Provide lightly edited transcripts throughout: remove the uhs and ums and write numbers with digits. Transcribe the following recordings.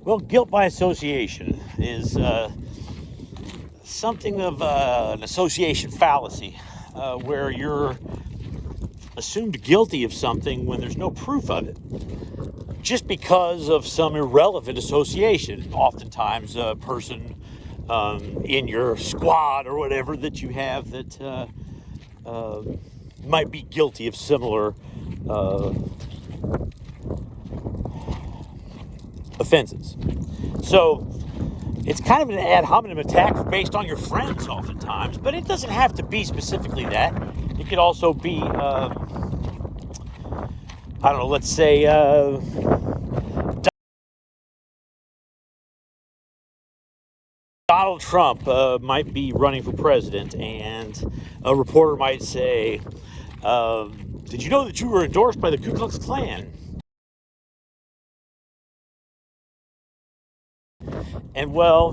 Well, guilt by association is something of an association fallacy, where you're assumed guilty of something when there's no proof of it, just because of some irrelevant association. Oftentimes, a person in your squad or whatever that you have that might be guilty of similar offenses. So it's kind of an ad hominem attack based on your friends oftentimes, but it doesn't have to be specifically that. It could also be, I don't know, let's say Donald Trump might be running for president, and a reporter might say, did you know that you were endorsed by the Ku Klux Klan? And well,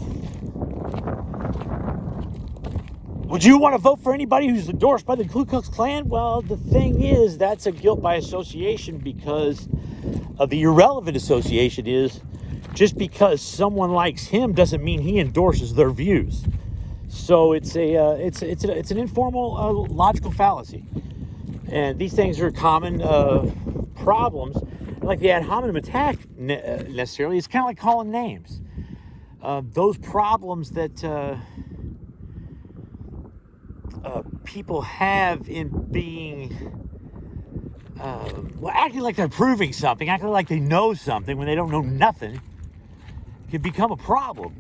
would you want to vote for anybody who's endorsed by the Ku Klux Klan? Well, the thing is, that's a guilt by association, because of the irrelevant association is just because someone likes him doesn't mean he endorses their views. So it's an informal logical fallacy, and these things are common problems. Like the ad hominem attack necessarily, it's kind of like calling names. Those problems that people have in being, acting like they're proving something, acting like they know something when they don't know nothing, can become a problem,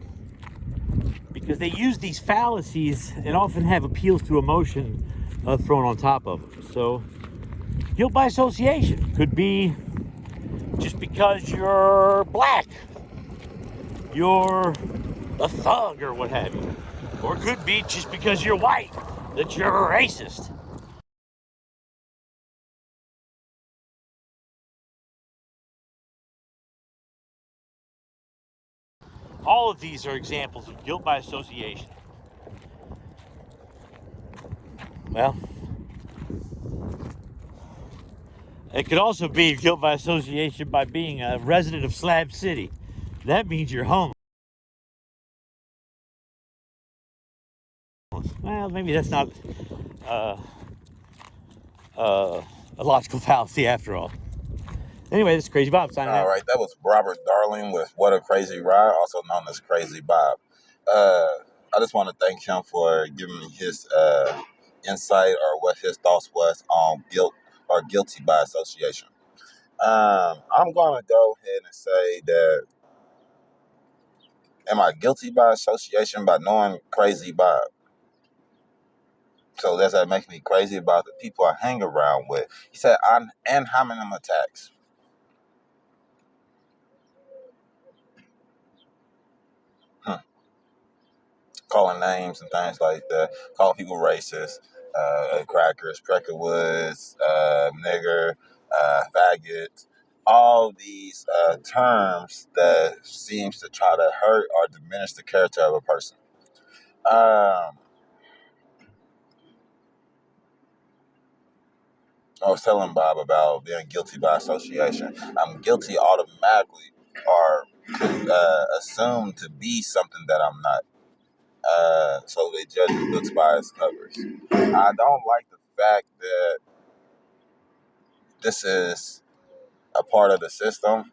because they use these fallacies and often have appeals to emotion thrown on top of them. So, guilt by association could be just because you're black, you're a thug, or what have you. Or it could be just because you're white, that you're a racist. All of these are examples of guilt by association. Well, it could also be guilt by association by being a resident of Slab City. That means you're homeless. Well, maybe that's not uh, a logical fallacy after all. Anyway, this is Crazy Bob signing All out. right, that was Robert Darling with "What a Crazy Ride," also known as Crazy Bob. Uh, I just want to thank him for giving me his insight or what his thoughts was on guilt or guilty by association. I'm going to go ahead and say that am I guilty by association by knowing Crazy Bob? So does that make me crazy about the people I hang around with? He said, and how many attacks? Hmm. Calling names and things like that, calling people racist, crackers, crackerwoods, nigger, faggot, all these terms that seems to try to hurt or diminish the character of a person. Um, I was telling Bob about being guilty by association. I'm guilty automatically or assumed to be something that I'm not. So they judge books by its covers. I don't like the fact that this is a part of the system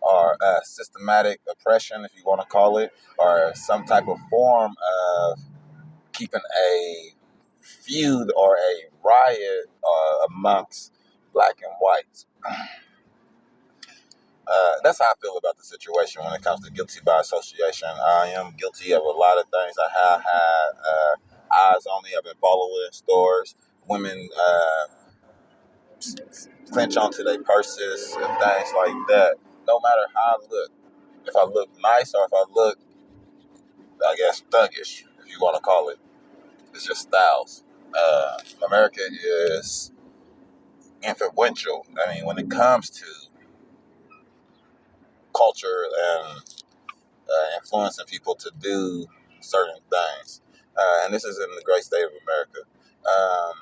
or systematic oppression, if you want to call it, or some type of form of keeping a feud or a riot amongst black and whites. That's how I feel about the situation when it comes to guilty by association. I am guilty of a lot of things. I have had eyes on me. I've been following stores. Women clench onto their purses and things like that. No matter how I look, if I look nice or if I look, I guess, thuggish, if you want to call it, it's just styles. America is influential. I mean, when it comes to culture and influencing people to do certain things. And this is in the great state of America. Um,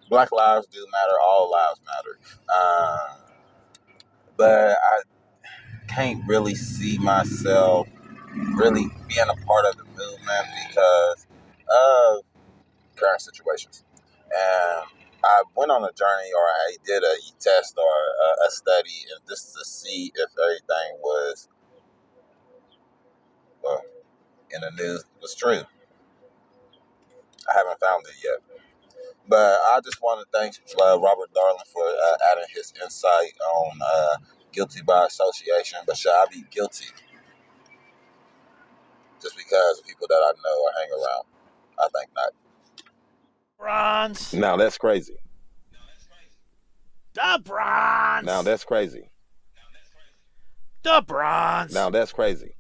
Black lives do matter. All lives matter. but I can't really see myself really being a part of the movement because of current situations. And I went on a journey, or I did a test or a study, and just to see if everything was well, in the news was true. I haven't found it yet. But I just want to thank Robert Darling for adding his insight on guilty by association. But should I be guilty just because of people that I know or hang around? I think not. Bronze. Now that's crazy. The bronze. Now that's crazy. The bronze. Now that's crazy.